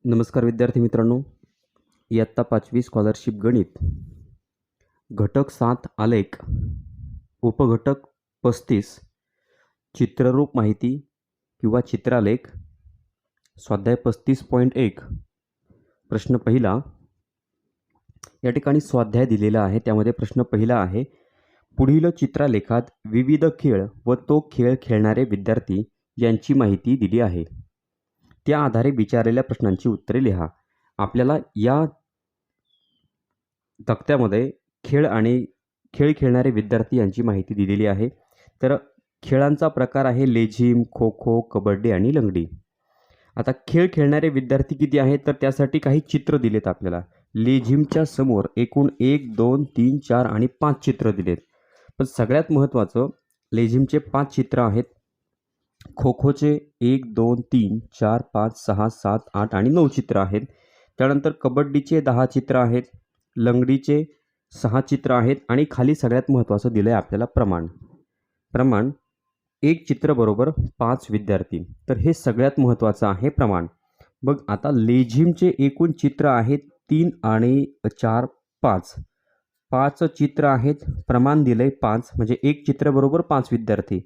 नमस्कार विद्यार्थी मित्रांनो, इयत्ता 5वी स्कॉलरशिप गणित घटक 7 आलेख उपघटक 35 चित्ररूप माहिती किंवा चित्रालेख स्वाध्याय 35.1 प्रश्न पहिला या ठिकाणी स्वाध्याय दिलेला आहे. त्यामध्ये प्रश्न पहिला आहे, पुढील चित्रालेखात विविध खेळ व तो खेळ खेळणारे विद्यार्थी यांची माहिती दिली आहे. त्या आधारे विचारलेल्या प्रश्नांची उत्तरे लिहा. आपल्याला या तक्त्यामध्ये खेळ आणि खेळ खेळणारे विद्यार्थी यांची माहिती दिलेली आहे. तर खेळांचा प्रकार आहे लेझिम, खो खो, कबड्डी आणि लंगडी. आता खेळ खेळणारे विद्यार्थी किती आहेत, तर त्यासाठी काही चित्र दिलेत आपल्याला. लेझिमच्या समोर एकूण 1, 2, 3, 4 आणि 5 चित्र दिलेत. पण सगळ्यात महत्त्वाचं लेझिमचे 5 चित्र आहेत. खो खोचे 1, 2, 3, 4, 5, 6, 7, 8 आणि 9 चित्र आहेत. त्यानंतर कबड्डीचे 10 चित्र आहेत. लंगडीचे 6 चित्र आहेत आणि खाली सगळ्यात महत्त्वाचं दिलं आहे आपल्याला प्रमाण 1 चित्र बरोबर 5 विद्यार्थी. तर हे सगळ्यात महत्त्वाचं आहे प्रमाण. मग आता लेझिमचे एकूण चित्र आहेत 3 आणि 4, 5. 5 चित्र आहेत, प्रमाण दिलं आहे 5, म्हणजे 1 चित्र बरोबर 5 विद्यार्थी.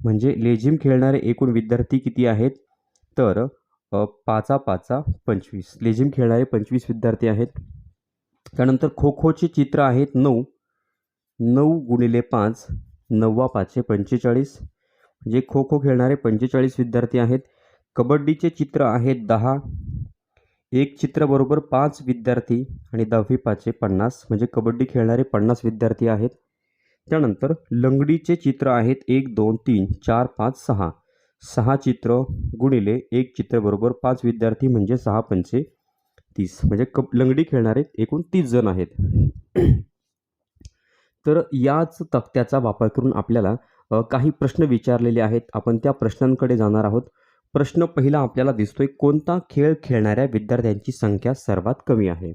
म्हणजे लेझिम खेळणारे एकूण विद्यार्थी किती आहेत, तर 5 5 25. लेझिम खेळणारे 25 विद्यार्थी आहेत. त्यानंतर खो खोचे चित्र आहेत 9. 9 गुणिले 5, 9 5 45, म्हणजे खो खो खेळणारे 45 विद्यार्थी आहेत. कबड्डीचे चित्र आहेत 10. 1 चित्र बरोबर 5 विद्यार्थी आणि 10 5 50, म्हणजे कबड्डी खेळणारे 50 विद्यार्थी आहेत. त्यानंतर लंगडीचे चित्र आहेत 1, 2, 3, 4, 5, 6. 6 चित्र गुणिले 1 चित्र बरोबर 5 विद्यार्थी, म्हणजे 6 पंचे 30, म्हणजे लंगडी खेळणारे एकूण 30 जण आहेत. तर याच तक्त्याचा वापर करून आपल्याला काही प्रश्न विचारलेले आहेत. आपण त्या प्रश्नांकडे जाणार आहोत. प्रश्न पहिला आपल्याला दिसतोय, कोणता खेळ खेळणाऱ्या विद्यार्थ्यांची संख्या सर्वात कमी आहे.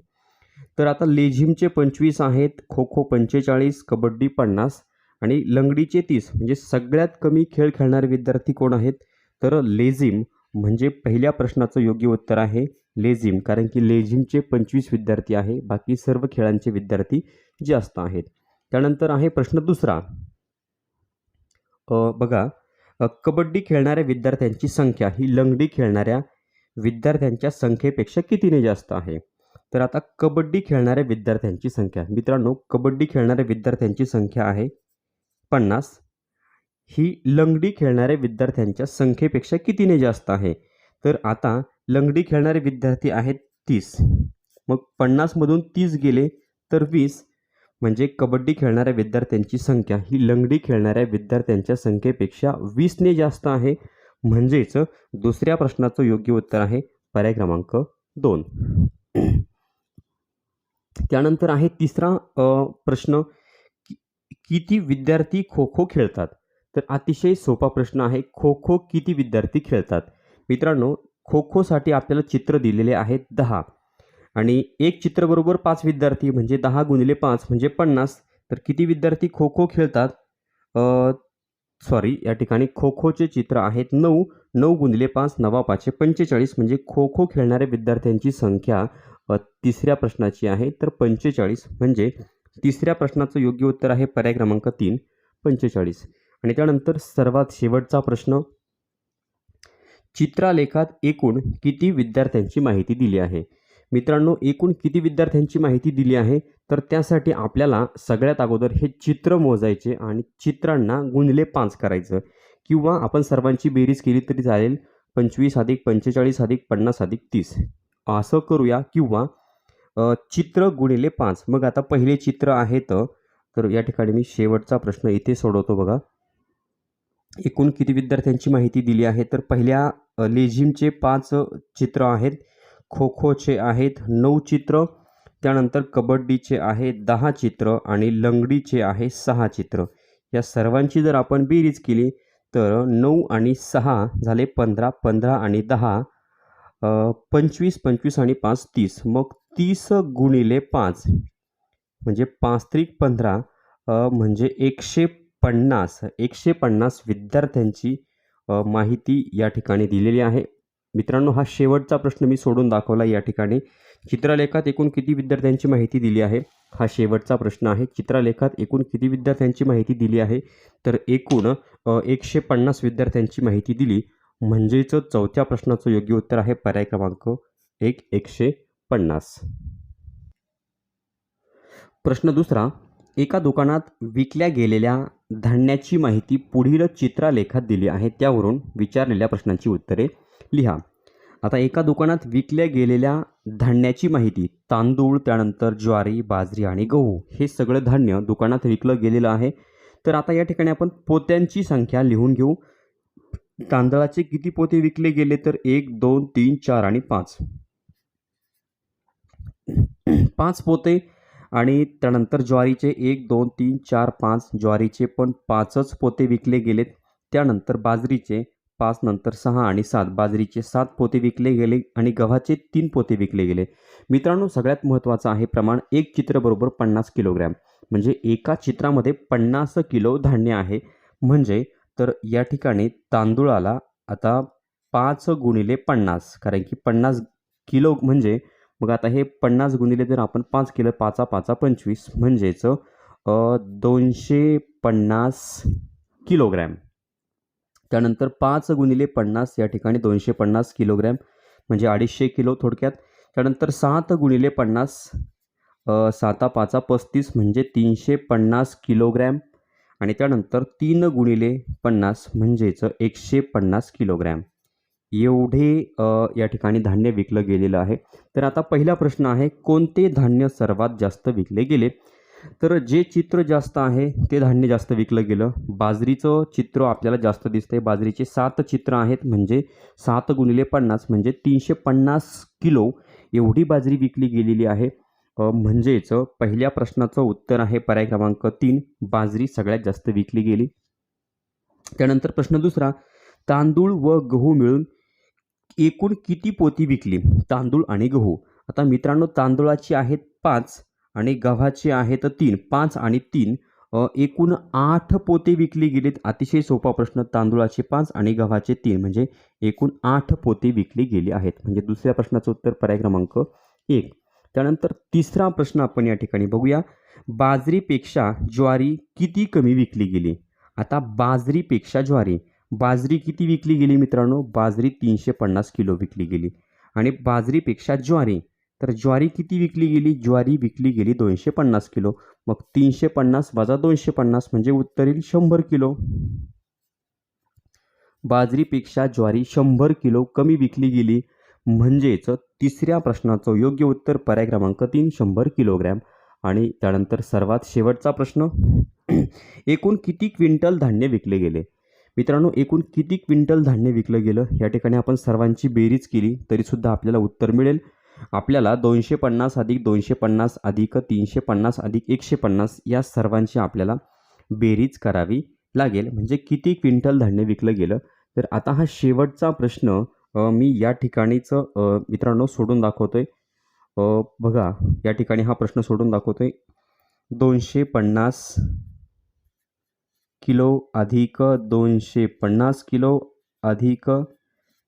तर आता लेझिमचे 25 आहेत, खो खो 45, कबड्डी 50 आणि लंगडीचे 30, म्हणजे सगळ्यात कमी खेळ खेळणारे विद्यार्थी कोण आहेत, तर लेझिम. म्हणजे पहिल्या प्रश्नाचं योग्य उत्तर आहे लेझिम, कारण की लेझिमचे 25 विद्यार्थी आहे, बाकी सर्व खेळांचे विद्यार्थी जास्त आहेत. त्यानंतर आहे प्रश्न दुसरा. बघा, कबड्डी खेळणाऱ्या विद्यार्थ्यांची संख्या ही लंगडी खेळणाऱ्या विद्यार्थ्यांच्या संख्येपेक्षा कितीने जास्त आहे. तर आता कबड्डी खेळणाऱ्या विद्यार्थ्यांची संख्या, मित्रांनो, कबड्डी खेळणाऱ्या विद्यार्थ्यांची संख्या आहे 50. ही लंगडी खेळणाऱ्या विद्यार्थ्यांच्या संख्येपेक्षा कितीने जास्त आहे. तर आता लंगडी खेळणारे विद्यार्थी आहेत 30. मग 50 मधून 30 गेले तर 20, म्हणजे कबड्डी खेळणाऱ्या विद्यार्थ्यांची संख्या ही लंगडी खेळणाऱ्या विद्यार्थ्यांच्या संख्येपेक्षा 20ने जास्त आहे. म्हणजेच दुसऱ्या प्रश्नाचं योग्य उत्तर आहे पर्याय क्रमांक 2. त्यानंतर आहे तिसरा प्रश्न, किती विद्यार्थी खो खो खेळतात. तर अतिशय सोपा प्रश्न आहे, खो खो किती विद्यार्थी खेळतात. मित्रांनो, खो खोसाठी आपल्याला चित्र दिलेले आहेत 10 आणि 1 चित्र बरोबर 5 विद्यार्थी, म्हणजे 10 गुणिले 5 म्हणजे 50. तर किती विद्यार्थी खो खो खेळतात, या ठिकाणी खो खोचे चित्र आहेत 9. 9 गुणिले 5, 9 5 45, म्हणजे खो खो खेळणाऱ्या विद्यार्थ्यांची संख्या तिसऱ्या प्रश्नाची आहे तर 45. म्हणजे तिसऱ्या प्रश्नाचं योग्य उत्तर आहे पर्याय क्रमांक 3, 45. आणि त्यानंतर सर्वात शेवटचा प्रश्न, चित्रालेखात एकूण किती विद्यार्थ्यांची माहिती दिली आहे. मित्रांनो, एकूण किती विद्यार्थ्यांची माहिती दिली आहे, तर त्यासाठी आपल्याला सगळ्यात अगोदर हे चित्र मोजायचे आणि चित्रांना गुणिले 5 करायचं, किंवा आपण सर्वांची बेरीज केली तरी चालेल. 25 अधिक 45 अधिक 50 अधिक 30 असं करूया, किंवा चित्र गुणिले 5. मग आता पहिले चित्र आहेत, तर या ठिकाणी मी शेवटचा प्रश्न इथे सोडवतो. बघा, एकूण किती विद्यार्थ्यांची माहिती दिली आहे, तर पहिल्या लेझिमचे 5 चित्र आहेत, खो खोचे आहेत 9 चित्र, त्यानंतर कबड्डीचे आहेत 10 चित्र आणि लंगडीचे आहे 6 चित्र. या सर्वांची जर आपण बेरीज केली तर 9 आणि 6 झाले 15, 15 आणि 10 25, 25 आणि 5 30. मग 30 गुणिले 5 म्हणजे 5 त्रिक 15, म्हणजे 150 विद्यार्थ्यांची माहिती या ठिकाणी दिलेली आहे. मित्रांनो, हा शेवटचा प्रश्न मी सोडून दाखवला या ठिकाणी. चित्रलेखात एकूण किती विद्यार्थ्यांची माहिती दिली आहे? हा शेवटचा प्रश्न आहे. चित्रलेखात एकूण किती विद्यार्थ्यांची माहिती दिली आहे? तर एकूण 150 विद्यार्थ्यांची माहिती दिली. म्हणजेच चौथ्या प्रश्नाचं योग्य उत्तर आहे पर्याय क्रमांक 1, 150. प्रश्न दुसरा, एका दुकानात विकल्या गेलेल्या धान्याची माहिती पुढील चित्रलेखात दिली आहे. त्यावरून विचारलेल्या प्रश्नांची उत्तरे लिहा. आता एका दुकानात विकल्या गेलेल्या धान्याची माहिती, तांदूळ, त्यानंतर ज्वारी, बाजरी आणि गहू हे सगळं धान्य दुकानात विकलं गेलेलं आहे. तर आता या ठिकाणी आपण पोत्यांची संख्या लिहून घेऊ. तांदळाचे किती पोते विकले गेले? तर 1, 2, 3, 4 आणि 5. 5 पोते. आणि त्यानंतर ज्वारीचे 1, 2, 3, 4, 5 ज्वारीचे पण 5च पोते विकले गेलेत. त्यानंतर बाजरीचे 5 नंतर 6 आणि 7 बाजरीचे 7 पोते विकले गेले आणि गव्हाचे 3 पोते विकले गेले. मित्रांनो, सगळ्यात महत्त्वाचं आहे प्रमाण. एक चित्र बरोबर 50 किलोग्रॅम. म्हणजे एका चित्रामध्ये 50 किलो धान्य आहे. म्हणजे तर या ठिकाणी तांदूळाला आता 5 गुणिले 50, कारण की 50 किलो म्हणजे मग आता हे 50 गुणिले जर आपण 5 केलं, 5 5 25 म्हणजेच 250 किलोग्रॅम. त्यानंतर 5 गुणिले 50 या ठिकाणी 250 किलोग्रॅम म्हणजे 250 किलो थोडक्यात. त्यानंतर 7 गुणिले 50 7 5 35 म्हणजे 350 किलोग्रॅम. आणि त्यानंतर 3 गुणिले 50 म्हणजेच 150 किलोग्रॅम. एवढे या ठिकाणी धान्य विकलं गेलेलं आहे. तर आता पहिला प्रश्न आहे, कोणते धान्य सर्वात जास्त विकले गेले? तर जे चित्र जास्त आहे ते धान्य जास्त विकलं गेलं. बाजरीचं चित्र आपल्याला जास्त दिसतंय. बाजरीचे 7 चित्र आहेत म्हणजे 7 गुणिले 50 म्हणजे 350 किलो एवढी बाजरी विकली गेलेली आहे. म्हणजेच पहिल्या प्रश्नाचं उत्तर आहे पर्याय क्रमांक 3, बाजरी सगळ्यात जास्त विकली गेली. त्यानंतर प्रश्न दुसरा, तांदूळ व गहू मिळून एकूण किती पोती विकली? तांदूळ आणि गहू. आता मित्रांनो, तांदूळाची आहेत 5 आणि गव्हाचे आहेत 3. 5 आणि 3 एकूण 8 पोते विकली गेलीत. अतिशय सोपा प्रश्न. तांदूळाचे 5 आणि गव्हाचे 3 म्हणजे एकूण 8 पोते विकली गेली आहेत. म्हणजे दुसऱ्या प्रश्नाचं उत्तर पर्याय क्रमांक 1. त्यानंतर तिसरा प्रश्न आपण या ठिकाणी बघूया. बाजरीपेक्षा ज्वारी किती कमी विकली गेली? आता बाजरीपेक्षा ज्वारी, बाजरी किती विकली गेली मित्रांनो? बाजरी 350 किलो विकली गेली. आणि बाजरीपेक्षा ज्वारी, तर ज्वारी किती विकली गेली? ज्वारी विकली गेली 250 किलो. मग 350 वजा 250 म्हणजे उत्तर येईल 100 किलो. बाजरीपेक्षा ज्वारी 100 किलो कमी विकली गेली. म्हणजेच तिसऱ्या प्रश्नाचं योग्य उत्तर पर्याय क्रमांक 3, 100 किलोग्रॅम. आणि त्यानंतर सर्वात शेवटचा प्रश्न, एकूण किती क्विंटल धान्य विकले गेले? मित्रांनो, एकूण किती क्विंटल धान्य विकलं गेलं? या ठिकाणी आपण सर्वांची बेरीज केली तरीसुद्धा आपल्याला उत्तर मिळेल. आपल्याला 250 अधिक 250 अधिक 350 अधिक 150 या सर्वांची आपल्याला बेरीज करावी लागेल. म्हणजे किती क्विंटल धान्य विकलं गेलं. तर आता हा शेवटचा प्रश्न मी या ठिकाणीच मित्रांनो सोडून दाखवतोय. बघा, या ठिकाणी हा प्रश्न सोडून दाखवतोय. 250 किलो अधिक 250 किलो अधिक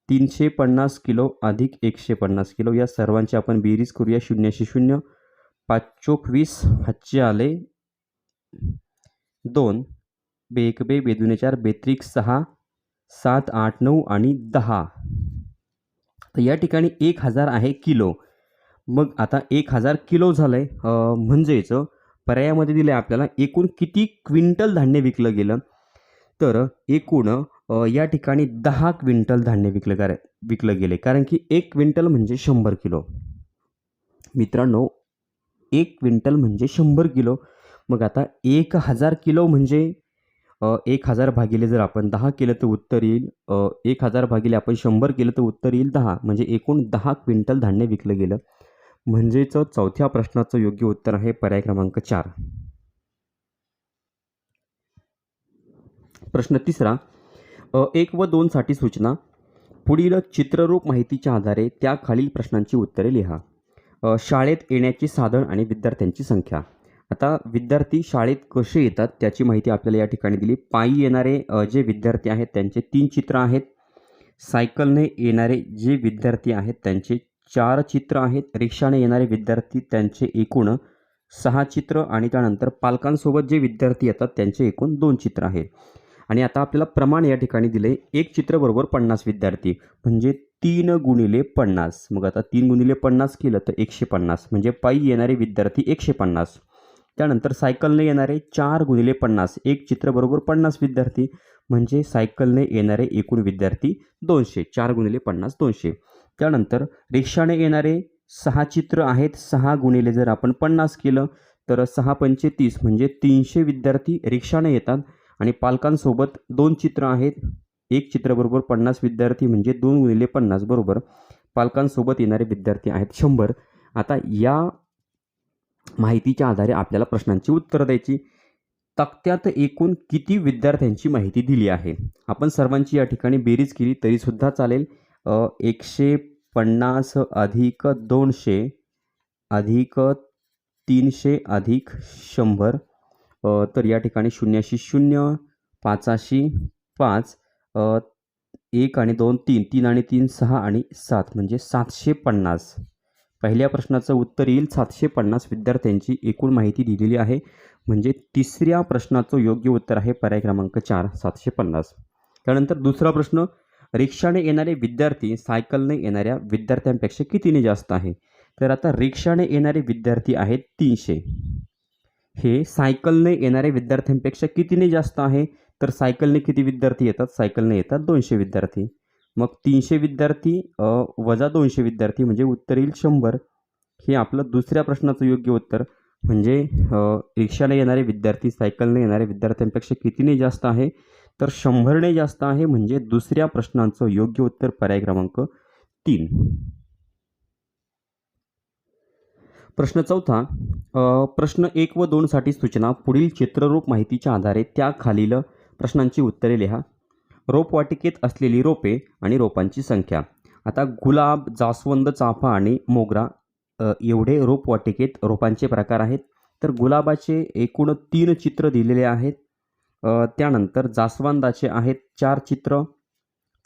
350 किलो अधिक 150 किलो या सर्वांची आपण बेरीज करूया. 0 0 5 चोक 20 हातचे आले 2, 1 2 2 4 बेत्रिक 6 7 8 9 आणि 10. तर या ठिकाणी 1000 आहे किलो. मग आता 1000 किलो झालं आहे. म्हणजेच पर्यायामध्ये दिलं आहे आपल्याला एकूण किती क्विंटल धान्य विकलं गेलं. तर एकूण या ठिकाणी 10 क्विंटल धान्य विकलं गेले. कारण की 1 क्विंटल म्हणजे 100 किलो. मित्रांनो, 1 क्विंटल म्हणजे 100 किलो. मग आता 1000 किलो म्हणजे 1000 भागिले जर आपण 10 केलं तर उत्तर येईल 1000 भागिले आपण 100 केलं तर उत्तर येईल 10. म्हणजे एकूण 10 क्विंटल धान्य विकलं गेलं. म्हणजेच चौथ्या प्रश्नाचं योग्य उत्तर आहे पर्याय क्रमांक 4. प्रश्न तिसरा, 1 व 2 साठी सूचना. पुढील चित्ररूप माहितीच्या आधारे त्या खालील प्रश्नांची उत्तरे लिहा. शाळेत येण्याचे साधन आणि विद्यार्थ्यांची संख्या. आता विद्यार्थी शाळेत कसे येतात त्याची माहिती आपल्याला या ठिकाणी दिली. पायी येणारे जे विद्यार्थी आहेत त्यांचे 3 चित्र आहेत. सायकलने येणारे जे विद्यार्थी आहेत त्यांचे 4 चित्र आहेत. रिक्षाने येणारे विद्यार्थी त्यांचे एकूण 6 चित्र आणि त्यानंतर पालकांसोबत जे विद्यार्थी येतात त्यांचे एकूण 2 चित्र आहेत. आणि आता आपल्याला प्रमाण या ठिकाणी दिले, एक चित्र बरोबर 50 विद्यार्थी म्हणजे 3 गुणिले 50. मग आता 3 गुणिले 50 केलं तर 150 म्हणजे पायी येणारे विद्यार्थी 150. त्यानंतर सायकलने येणारे 4 गुणिले 50, एक चित्र बरोबर 50 विद्यार्थी म्हणजे सायकलने येणारे एकूण विद्यार्थी 200. 4 गुणिले 50 200. त्यानंतर रिक्षाने येणारे 6 चित्र आहेत. 6 गुणिले जर आपण 50 केलं तर 6 पंचे 30 म्हणजे 300 विद्यार्थी रिक्षाने येतात. आणि पालकांसोबत 2 चित्र आहेत. एक चित्र बरोबर 50 विद्यार्थी म्हणजे 2 गुणिले 50 बरोबर पालकांसोबत येणारे विद्यार्थी आहेत 100. आता या माहितीच्या आधारे आपल्याला प्रश्नांची उत्तरं द्यायची. तक्त्यात एकूण किती विद्यार्थ्यांची माहिती दिली आहे? आपण सर्वांची या ठिकाणी बेरीज केली तरीसुद्धा चालेल. 150 अधिक 200 अधिक 300 अधिक 100. तर या ठिकाणी 0शी 0, 5शी 5, 1 आणि 2 3, 3 आणि 3 6 आणि 7 म्हणजे 750. पहिल्या प्रश्नाचं उत्तर येईल 750 विद्यार्थ्यांची एकूण माहिती दिलेली आहे. म्हणजे तिसऱ्या प्रश्नाचं योग्य उत्तर आहे पर्याय क्रमांक 4 750. त्यानंतर दुसरा प्रश्न, रिक्षाने येणारे विद्यार्थी सायकलने येणाऱ्या विद्यार्थ्यांपेक्षा कितीने जास्त आहे? तर आता रिक्षाने येणारे विद्यार्थी आहेत 300. हे सायकलने येणाऱ्या विद्यार्थ्यांपेक्षा कितीने जास्त आहे? तर सायकलने किती विद्यार्थी येतात? सायकलने येतात 200 विद्यार्थी. मग 300 विद्यार्थी वजा 200 विद्यार्थी म्हणजे उत्तर येईल 100. हे आपलं दुसऱ्या प्रश्नाचं योग्य उत्तर. म्हणजे रिक्षाने येणारे विद्यार्थी सायकलने येणाऱ्या विद्यार्थ्यांपेक्षा कितीने जास्त आहे? तर 100ने जास्त आहे. म्हणजे दुसऱ्या प्रश्नाचं योग्य उत्तर पर्याय क्रमांक 3. प्रश्न चौथा, प्रश्न 1 व 2 साठी सूचना. पुढील चित्ररूप माहितीच्या आधारे त्या खालील प्रश्नांची उत्तरे लिहा. रोपवाटिकेत असलेली रोपे आणि रोपांची संख्या. आता गुलाब, जास्वंद, चाफा आणि मोगरा एवढे रोपवाटिकेत रोपांचे प्रकार आहेत. तर गुलाबाचे एकूण 3 चित्र दिलेले आहेत. त्यानंतर जास्वंदाचे आहेत 4 चित्र,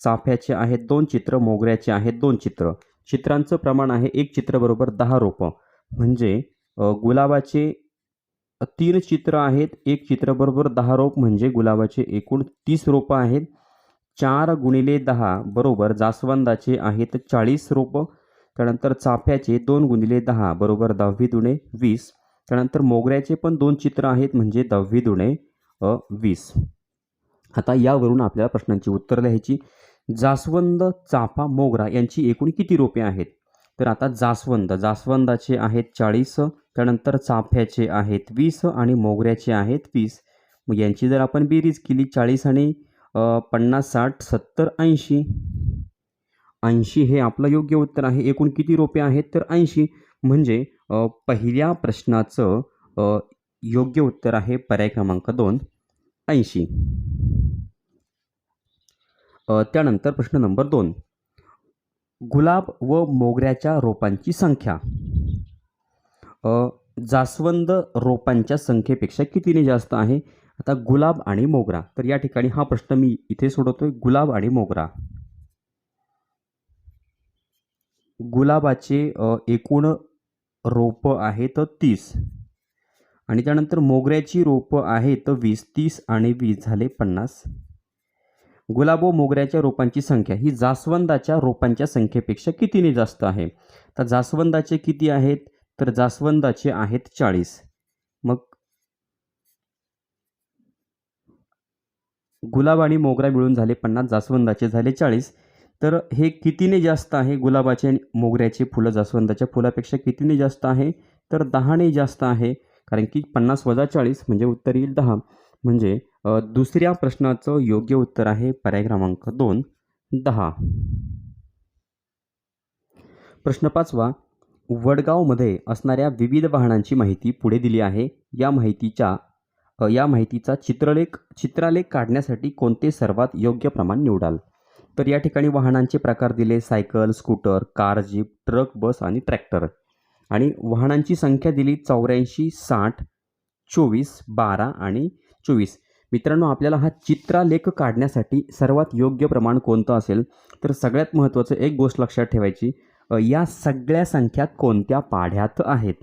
चाफ्याचे आहेत 2 चित्र, मोगऱ्याचे आहेत 2 चित्र. चित्रांचं प्रमाण आहे एक चित्र बरोबर 10 रोपं. म्हणजे गुलाबाचे 3 चित्र आहेत, एक चित्र बरोबर 10 रोप म्हणजे गुलाबाचे एकूण 30 रोपं आहेत. 4 गुणिले 10 बरोबर जास्वंदाचे आहेत 40 रोपं. त्यानंतर चाफ्याचे 2 गुणिले 10 बरोबर 10 दुणे 20. त्यानंतर मोगऱ्याचे पण 2 चित्र आहेत म्हणजे 10 दुणे 20. आता यावरून आपल्याला प्रश्नांची उत्तरं लिहायची. जास्वंद, चाफा, मोगरा यांची एकूण किती रोपे आहेत? तर आता जास्वंदाचे आहेत 40, त्यानंतर चाफ्याचे आहेत 20 आणि मोगऱ्याचे आहेत 20. मग यांची जर आपण बेरीज केली 40 आणि 50 60 70 80. 80 हे आपलं योग्य उत्तर आहे. एकूण किती रोपे आहेत? तर 80. म्हणजे पहिल्या प्रश्नाचं योग्य उत्तर आहे पर्याय क्रमांक 2 80. त्यानंतर प्रश्न नंबर 2, गुलाब व मोगऱ्याच्या रोपांची संख्या. जास्वंद रोपांच्या संख्येपेक्षा कितीने जास्त आहे? आता गुलाब आणि मोगरा. तर या ठिकाणी हा प्रश्न मी इथे सोडवतोय. गुलाब आणि मोगरा. गुलाबाचे एकूण रोपं आहेत 30 आणि त्यानंतर मोगऱ्याची रोपं आहेत 20. 30 आणि 20 झाले 50. गुलाब व मोगऱ्याच्या रोपांची संख्या ही जास्वंदाच्या रोपांच्या संख्येपेक्षा कितीने जास्त आहे? तर जास्वंदाचे किती आहेत? तर जास्वंदाचे आहेत 40. मग गुलाब आणि मोगरा मिळून झाले 50, जास्वंदाचे झाले 40. तर हे कितीने जास्त आहे? गुलाबाचे आणि मोगऱ्याचे फुलं जास्वंदाच्या फुलापेक्षा कितीने जास्त आहे? तर 10ने जास्त आहे. कारण की 50 वजा 40 म्हणजे उत्तर येईल 10. म्हणजे दुसऱ्या प्रश्नाचं योग्य उत्तर आहे पर्याय क्रमांक 2 10. प्रश्न 5वा, वडगावमध्ये असणाऱ्या विविध वाहनांची माहिती पुढे दिली आहे. या माहितीचा चित्रालेख काढण्यासाठी कोणते सर्वात योग्य प्रमाण निवडाल? तर या ठिकाणी वाहनांचे प्रकार दिले. Cycle, scooter, car, jeep, truck, bus आणि ट्रॅक्टर. आणि वाहनांची संख्या दिली 84, 60, 24, 12 आणि 24. मित्रांनो, आपल्याला हा चित्रालेख काढण्यासाठी सर्वात योग्य प्रमाण कोणतं असेल, तर सगळ्यात महत्त्वाचं एक गोष्ट लक्षात ठेवायची, या सगळ्या संख्या कोणत्या पाढ्यात आहेत.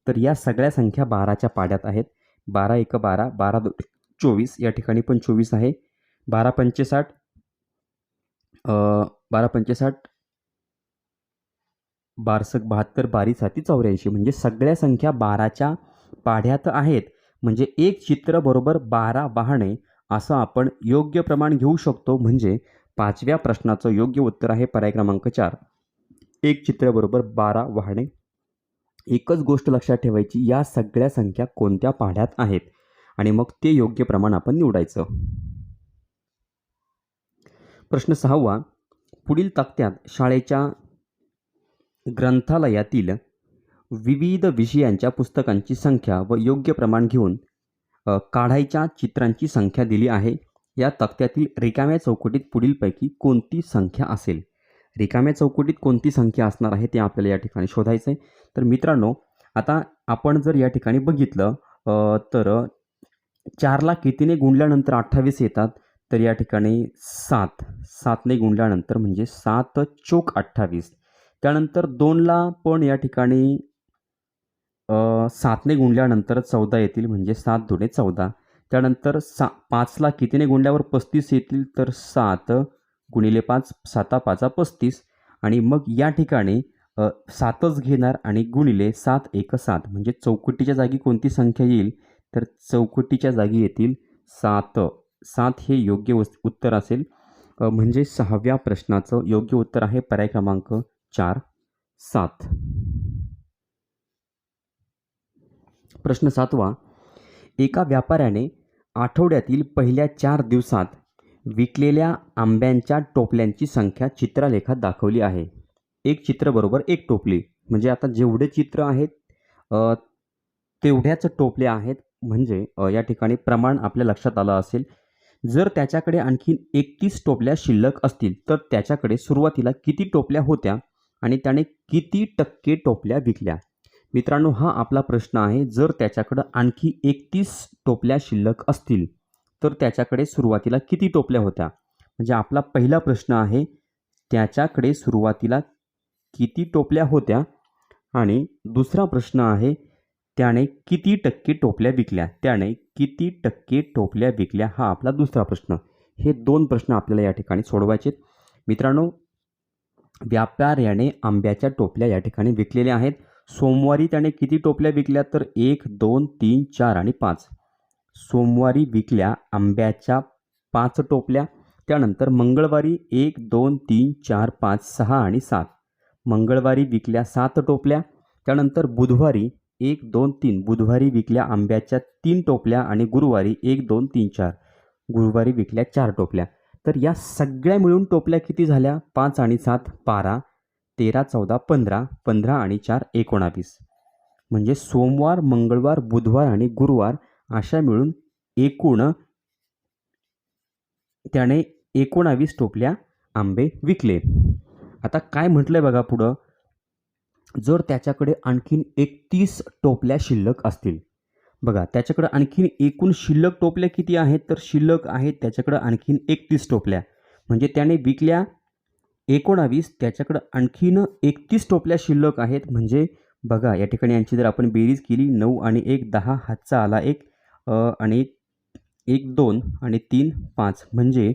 तर या सगळ्या संख्या 12च्या पाढ्यात आहेत. 12 एक 12, 12 2 24, या ठिकाणी पण 24 आहे. 12 पंचे 60, 12 पंचे 60, 12 72, 12 साती 84, म्हणजे सगळ्या संख्या 12च्या पाढ्यात आहेत. म्हणजे एक चित्र बरोबर 12 वाहने असं आपण योग्य प्रमाण घेऊ शकतो. म्हणजे 5व्या प्रश्नाचं योग्य उत्तर आहे पर्याय क्रमांक 4. एक चित्र बरोबर 12 वाहने. एकच गोष्ट लक्षात ठेवायची, या सगळ्या संख्या कोणत्या पाढ्यात आहेत आणि मग ते योग्य प्रमाण आपण निवडायचं. प्रश्न 6वा, पुढील तक्त्यात शाळेच्या ग्रंथालयातील विविध विषयांच्या पुस्तकांची संख्या व योग्य प्रमाण घेऊन काढायच्या चित्रांची संख्या दिली आहे. या तक्त्यातील रिकाम्या चौकटीत पुढीलपैकी कोणती संख्या असेल. रिकाम्या चौकटीत कोणती संख्या असणार आहे ते आपल्याला या ठिकाणी शोधायचं आहे. तर मित्रांनो, आता आपण जर या ठिकाणी बघितलं तर 4ला कितीने गुणल्यानंतर 28 येतात, तर या ठिकाणी 7ने गुणल्यानंतर म्हणजे 7 चोक 28. त्यानंतर 2ला पण या ठिकाणी 7ने गुणल्यानंतर 14 येतील, म्हणजे 7 दुणे 14. त्यानंतर 5ला कितीने गुणल्यावर 35 येतील, तर 7 गुणिले 5, 7 5 35. आणि मग या ठिकाणी 7च घेणार आणि गुणिले 7 एक 7, म्हणजे चौकटीच्या जागी कोणती संख्या येईल, तर चौकटीच्या जागी येतील 7. 7 हे योग्य उत्तर असेल. म्हणजे 6व्या प्रश्नाचं योग्य उत्तर आहे पर्याय क्रमांक 4, 7. प्रश्न 7वा, एका व्यापाऱ्याने आठवड्यातील पहिल्या 4 दिवसात विकलेल्या आंब्यांच्या टोपल्यांची संख्या चित्रालेखात दाखवली आहे. एक चित्र बरोबर एक टोपली. म्हणजे आता जेवढे चित्र आहेत तेवढ्याच टोपल्या आहेत. म्हणजे या ठिकाणी प्रमाण आपल्या लक्षात आलं असेल. जर त्याच्याकडे आणखी 31 टोपल्या शिल्लक असतील, तर त्याच्याकडे सुरुवातीला किती टोपल्या होत्या आणि त्याने किती टक्के टोपल्या विकल्या. मित्रांनो, हा आपला प्रश्न आहे. जर त्याच्याकडं आणखी 31 टोपल्या शिल्लक असतील, तर त्याच्याकडे सुरुवातीला किती टोपल्या होत्या. म्हणजे आपला पहिला प्रश्न आहे, त्याच्याकडे सुरुवातीला किती टोपल्या होत्या. आणि दुसरा प्रश्न आहे, त्याने किती टक्के टोपल्या विकल्या. त्याने किती टक्के टोपल्या विकल्या हा आपला दुसरा प्रश्न. हे 2 प्रश्न आपल्याला या ठिकाणी सोडवायचे. मित्रांनो, व्यापाऱ्याने आंब्याच्या टोपल्या या ठिकाणी विकलेल्या आहेत. सोमवारी त्याने किती टोपल्या विकल्या, तर 1 2 3 4 आणि 5. सोमवारी विकल्या आंब्याच्या 5 टोपल्या. त्यानंतर मंगळवारी 1 2 3 4 5 6 आणि 7. मंगळवारी विकल्या 7 टोपल्या. त्यानंतर बुधवारी 1 2 3, बुधवारी विकल्या आंब्याच्या 3 टोपल्या. आणि गुरुवारी 1 2 3 4, गुरुवारी विकल्या 4 टोपल्या. तर या सगळ्या मिळून टोपल्या किती झाल्या, 5 आणि 7 12, 13 14 15, 15 आणि 4 19. म्हणजे सोमवार, मंगळवार, बुधवार आणि गुरुवार अशा मिळून एकूण त्याने 19 टोपल्या आंबे विकले. आता काय म्हटलंय बघा पुढं, जर त्याच्याकडे आणखीन 31 टोपल्या शिल्लक असतील. बघा, त्याच्याकडे आणखीन एकूण शिल्लक टोपल्या किती आहेत, तर शिल्लक आहेत त्याच्याकडे आणखीन 31 टोपल्या. म्हणजे त्याने विकल्या 19, त्याच्याकडे आणखीन 31 टोपल्या शिल्लक आहेत. म्हणजे बघा, या ठिकाणी यांची जर आपण बेरीज केली, 9 आणि 1 10, हातचा आला 1, आणि 1 2 आणि 3 5, म्हणजे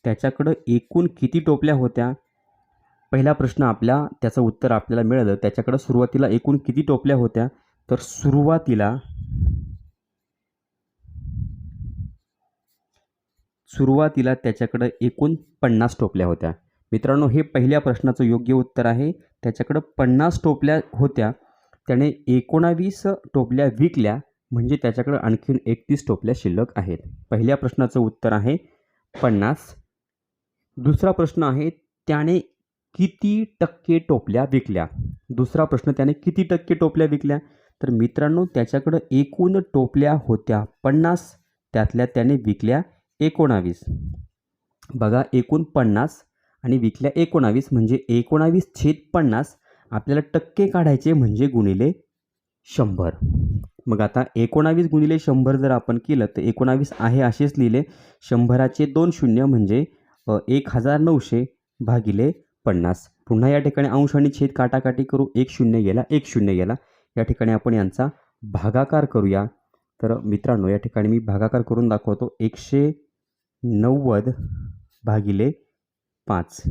त्याच्याकडं एकूण किती टोपल्या होत्या. पहिला प्रश्न त्याचं उत्तर आपल्याला मिळालं. त्याच्याकडं सुरुवातीला एकूण किती टोपल्या होत्या, तर सुरुवातीला त्याच्याकडं एकूण 50 टोपल्या होत्या. मित्रांनो, हे पहिल्या प्रश्नाचं योग्य उत्तर आहे. त्याच्याकडं 50 टोपल्या होत्या. त्याने 19 टोपल्या विकल्या, म्हणजे त्याच्याकडं आणखीन 31 टोपल्या शिल्लक आहेत. पहिल्या प्रश्नाचं उत्तर आहे 50. दुसरा प्रश्न आहे, त्याने किती टक्के टोपल्या विकल्या. दुसरा प्रश्न, त्याने किती टक्के टोपल्या विकल्या. तर मित्रांनो, त्याच्याकडं एकूण टोपल्या होत्या 50, त्यातल्या त्याने विकल्या 19. बघा, एकूण 50 आणि विकल्या 19, म्हणजे 19/50 आपल्याला टक्के काढायचे, म्हणजे गुणिले 100. मग आता 19 गुणिले 100 जर आपण केलं तर 19 आहे असेच लिहिले. 100चे 2 शून्य म्हणजे 1900 भागिले 50. पुन्हा या ठिकाणी अंश आणि छेद काटाकाटी करू. 1 शून्य गेला, 1 शून्य गेला. या ठिकाणी आपण यांचा भागाकार करूया. तर मित्रांनो या ठिकाणी मी भागाकार करून दाखवतो. 190 भागिले 5.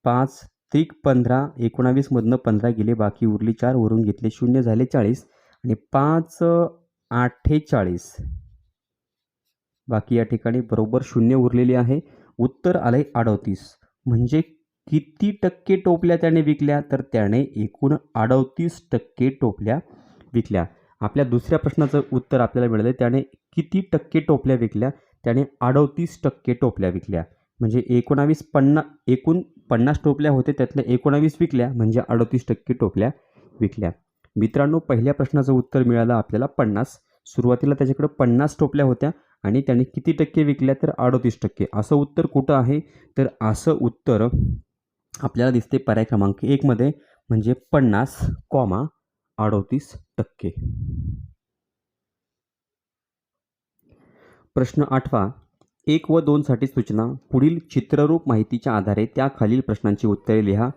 5 त्रिक 15, 19 मधनं 15 गेले, बाकी उरली 4, वरून घेतले 0 झाले 40 आणि 5 8 40. बाकी या ठिकाणी बरोबर 0 उरलेली आहे. उत्तर आलंय 38. म्हणजे किती टक्के टोपल्या त्याने विकल्या? तर त्याने एकूण 38% टोपल्या विकल्या. आपल्या दुसऱ्या प्रश्नाचं उत्तर आपल्याला मिळालं, त्याने किती टक्के टोपल्या विकल्या? त्याने 38% टोपल्या विकल्या. म्हणजे एकूण 50 टोपल्या होते, त्यातल्या 19 विकल्या, म्हणजे 38% टोपल्या विकल्या. मित्रांनो पहिल्या प्रश्नाचं उत्तर मिळालं आपल्याला 50. सुरुवातीला त्याच्याकडे 50 टोपल्या होत्या आणि त्याने किती टक्के विकल्या? तर 38%. असं उत्तर कुठं आहे? तर असं उत्तर आपल्याला दिसते पर्याय क्रमांक 1 मध्ये, म्हणजे 50,38%. प्रश्न 8. 1 व 2 साठी सूचना. पुढील चित्ररूप माहितीच्या आधारे त्या खालील प्रश्नांची उत्तरे लिहा.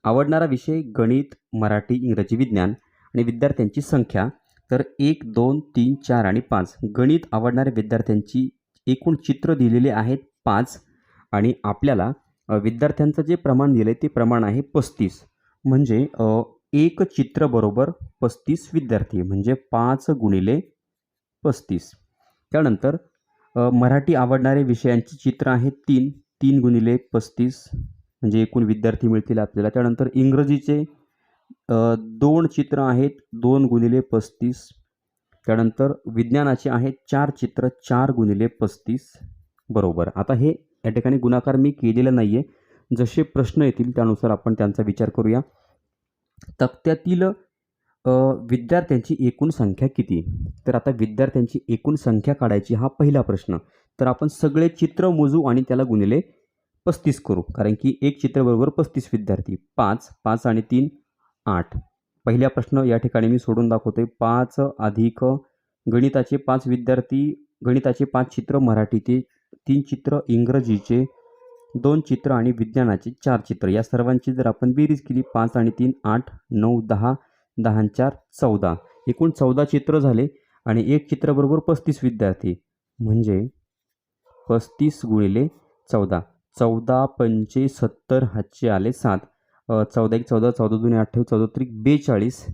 आवडणारा विषय गणित, मराठी, इंग्रजी, विज्ञान आणि विद्यार्थ्यांची संख्या. तर 1 2 3 4 आणि 5. गणित आवडणाऱ्या विद्यार्थ्यांची एकूण चित्र दिलेली आहेत 5 आणि आपल्याला विद्यार्थ्यांचं जे प्रमाण दिलं आहे ते प्रमाण आहे 35. म्हणजे एक चित्र बरोबर 35 विद्यार्थी, म्हणजे 5 गुणिले 35. त्यानंतर मराठी आवडणारे विषयांची चित्र आहेत 3. 3 गुणिले 35 म्हणजे एकूण विद्यार्थी मिळतील आपल्याला. त्यानंतर इंग्रजीचे 2 चित्र आहेत 2 गुणिले 35. त्यानंतर विज्ञानाचे आहेत 4 चित्र 4 गुणिले 35 बरोबर. आता हे या ठिकाणी गुणाकार मी केलेला नाही आहे. जसे प्रश्न येतील त्यानुसार आपण त्यांचा विचार करूया. तक्त्यातील विद्यार्थ्यांची एकूण संख्या किती? तर आता विद्यार्थ्यांची एकूण संख्या काढायची, हा पहिला प्रश्न. तर आपण सगळे चित्र मोजू आणि त्याला गुणिले 35 करू, कारण की एक चित्र बरोबर 35 विद्यार्थी. 5 5 आणि 3 8. पहिला प्रश्न या ठिकाणी मी सोडून दाखवतोय. 5 अधिक गणिताचे 5 विद्यार्थी, गणिताचे 5 चित्र, मराठीचे 3 चित्र, इंग्रजीचे 2 चित्र आणि विज्ञानाचे 4 चित्र. या सर्वांची जर आपण बेरीज केली 5 आणि 3 8 9 10 10 आणि 4 14. एकूण 14 चित्र झाले आणि एक चित्र बरोबर 35 विद्यार्थी, म्हणजे 35 गुणिले 14. 14 पंचे 70, हातचे आले 7. 14 1 14, 14 2 28, 14 त्रिक 42.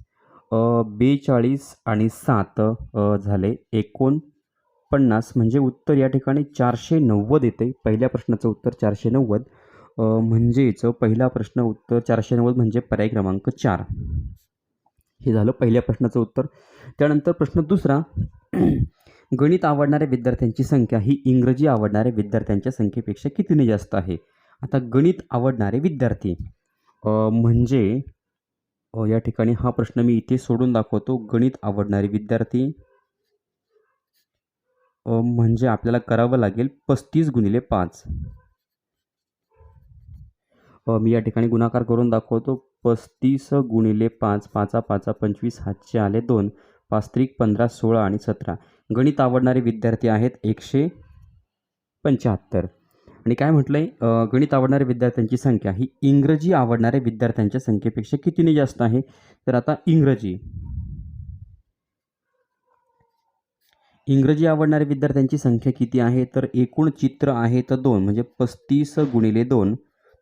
42 आणि 7 झाले 49. म्हणजे उत्तर या ठिकाणी 490 येते. पहिल्या प्रश्नाचं उत्तर 490. म्हणजेच पहिला प्रश्न उत्तर 490 म्हणजे पर्याय क्रमांक 4. हे झालं पहिल्या प्रश्नाचं उत्तर. त्यानंतर प्रश्न दुसरा. गणित आवडणाऱ्या विद्यार्थ्यांची संख्या ही इंग्रजी आवडणाऱ्या विद्यार्थ्यांच्या संख्येपेक्षा कितीने जास्त आहे? आता गणित आवडणारे विद्यार्थी म्हणजे या ठिकाणी हा प्रश्न मी इथे सोडून दाखवतो. गणित आवडणारे विद्यार्थी म्हणजे आपल्याला करावं लागेल 35 गुणिले 5. मी या ठिकाणी गुणाकार करून दाखवतो. 35 गुणिले 5, 5 5 25, हातचे आले 2. 5 त्रिक 15, 16 आणि 17. गणित आवडणारे विद्यार्थी आहेत 175. आणि काय म्हटलंय? गणित आवडणाऱ्या विद्यार्थ्यांची संख्या ही इंग्रजी आवडणाऱ्या विद्यार्थ्यांच्या संख्येपेक्षा कितीने जास्त आहे? तर आता इंग्रजी आवडणाऱ्या विद्यार्थ्यांची संख्या किती आहे? तर एकूण चित्र आहे तर 2, म्हणजे 35 गुणिले 2.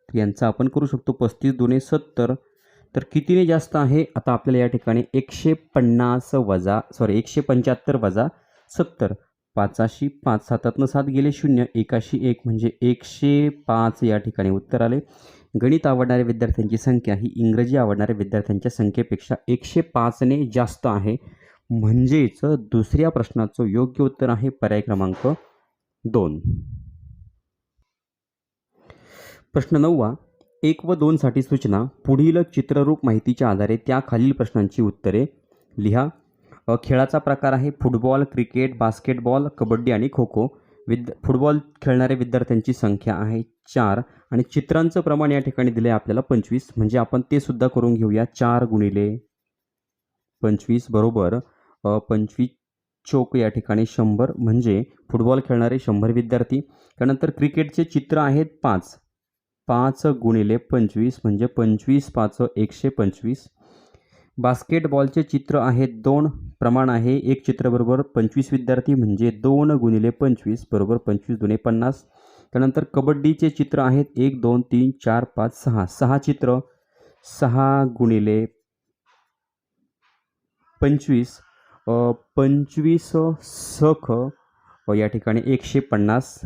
यांचा आपण करू शकतो 35 2 70. तर कितीने जास्त आहे? आता आपल्याला या ठिकाणी 175 वजा 70. 5शी 5, 7 7 गेले 0, 1शी 1 म्हणजे 105 या ठिकाणी उत्तर आले. गणित आवडणाऱ्या विद्यार्थ्यांची संख्या ही इंग्रजी आवडणाऱ्या विद्यार्थ्यांच्या संख्येपेक्षा 105ने जास्त आहे. म्हणजेच दुसऱ्या प्रश्नाचं योग्य उत्तर आहे पर्याय क्रमांक 2. प्रश्न 9. 1 व 2 साठी सूचना. पुढील चित्ररूप माहितीच्या आधारे त्या खालील प्रश्नांची उत्तरे लिहा. खेळाचा प्रकार आहे फुटबॉल, क्रिकेट, बास्केटबॉल, कबड्डी आणि खो खो. फुटबॉल खेळणाऱ्या विद्यार्थ्यांची संख्या आहे 4 आणि चित्रांचं प्रमाण या ठिकाणी दिले आपल्याला 25. म्हणजे आपण ते सुद्धा करून घेऊया. 4 गुणिले 25 बरोबर 25 चौक या ठिकाणी 100 म्हणजे फुटबॉल खेळणारे 100 विद्यार्थी. त्यानंतर क्रिकेटचे चित्र आहेत 5. 5 गुणिले 25 म्हणजे 25 5 125. बास्केटबॉलचे चित्र आहेत 2. प्रमाण आहे एक चित्र बरोबर 25 विद्यार्थी म्हणजे 2 गुणिले 25 बरोबर 25 दुणे 50. त्यानंतर कबड्डीचे चित्र आहेत 1 2 3 4 5 6. 6 चित्र 6 गुणिले 25 25 सख या ठिकाणी 150.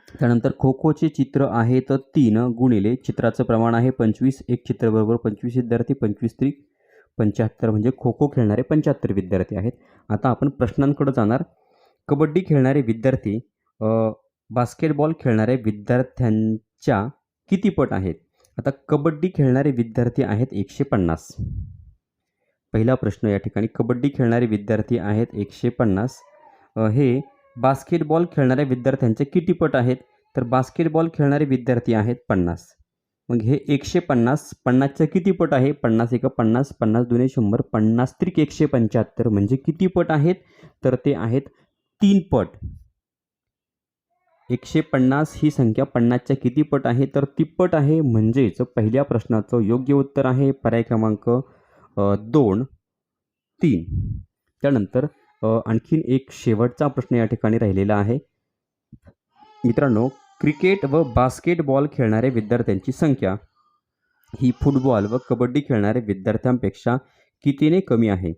त्यानंतर खो खोचे चित्र आहेत 3 गुणिले चित्राचं प्रमाण आहे 25. एक चित्र बरोबर 25 विद्यार्थी 25 त्रिक 75 म्हणजे खो खो खेळणारे 75 विद्यार्थी आहेत. आता आपण प्रश्नांकडे जाणार. कबड्डी खेळणारे विद्यार्थी बास्केटबॉल खेळणाऱ्या विद्यार्थ्यांच्या किती पट आहेत? आता कबड्डी खेळणारे विद्यार्थी आहेत 150. पहिला प्रश्न या ठिकाणी कबड्डी खेळणारे विद्यार्थी आहेत 150. हे बास्केटबॉल खेळणाऱ्या विद्यार्थ्यांचे किती पट आहेत? तर बास्केटबॉल खेळणारे विद्यार्थी आहेत 50. मग हे 150 50चं किती पट आहे? 50 एक 50 50 दुणे 100 50 त्रिक 175 म्हणजे किती पट आहेत? तर ते आहेत 3 पट. 150 ही संख्या 50च्या किती पट आहे? तर तिप्पट आहे. म्हणजेच पहिल्या प्रश्नाचं योग्य उत्तर आहे पर्याय क्रमांक 2 3. त्यानंतर आणखीन एक शेवटचा प्रश्न या ठिकाणी राहिलेला आहे. मित्रांनो, क्रिकेट व बास्केटबॉल खेळणाऱ्या विद्यार्थ्यांची संख्या ही फुटबॉल व कबड्डी खेळणाऱ्या विद्यार्थ्यांपेक्षा कितीने कमी आहे?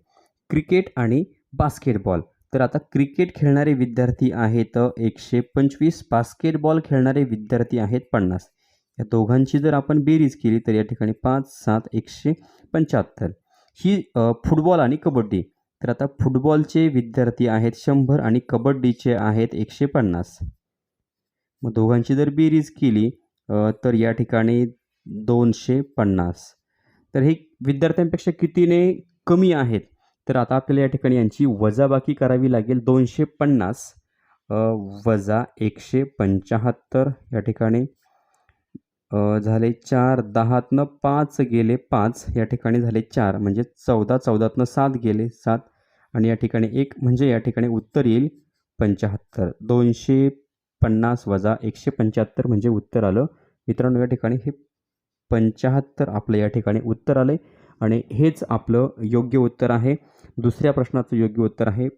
क्रिकेट आणि बास्केटबॉल. तर आता क्रिकेट खेळणारे विद्यार्थी आहेत 125. बास्केटबॉल खेळणारे विद्यार्थी आहेत 50. या दोघांची जर आपण बेरीज केली तर या ठिकाणी 5 7 175. ही फुटबॉल आणि कबड्डी. तर आता फुटबॉलचे विद्यार्थी आहेत 100 आणि कबड्डीचे आहेत 150. मग दोघांची जर बेरीज केली तर या ठिकाणी 250. तर हे विद्यार्थ्यांपेक्षा कितीने कमी आहेत? तर आता आपल्याला या ठिकाणी यांची वजाबाकी करावी लागेल. 250 वजा 175 या ठिकाणी झाले 4. 10तनं 5 गेले 5 या ठिकाणी झाले 4 म्हणजे 14. 14तनं 7 गेले 7 आणि या ठिकाणी 1 म्हणजे या ठिकाणी उत्तर येईल 75. 250 वजा 175 म्हणजे उत्तर आलं. मित्रांनो, या ठिकाणी हे 75 आपलं या ठिकाणी उत्तर आले आणि हेच आपलं योग्य उत्तर आहे. दुसऱ्या प्रश्नाचं योग्य उत्तर आहे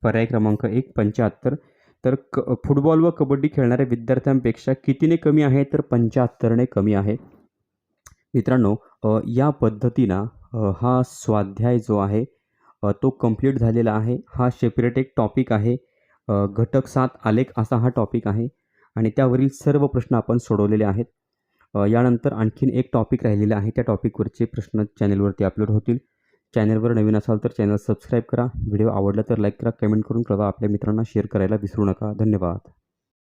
पर्याय क्रमांक 1 75. तर फुटबॉल व कबड्डी खेळणाऱ्या विद्यार्थ्यांपेक्षा कितीने कमी आहे? तर 75ने कमी आहे. मित्रांनो, या पद्धतीनं हा स्वाध्याय जो आहे तो कंप्लीट झालेला आहे. हा सेपरेट एक टॉपिक आहे. घटक 7 आलेख असा हा टॉपिक आहे आणि त्यावरील सर्व प्रश्न आपण सोडवलेले आहेत. यानंतर आणखीन एक टॉपिक राहिलेला आहे. त्या टॉपिकवरचे प्रश्न चॅनलवरती अपलोड होतील. चॅनलवर नवीन असाल तर चॅनल सबस्क्राईब करा. व्हिडिओ आवडला तर लाईक करा. कमेंट करून कळवा. आपल्या मित्रांना शेअर करायला विसरू नका. धन्यवाद.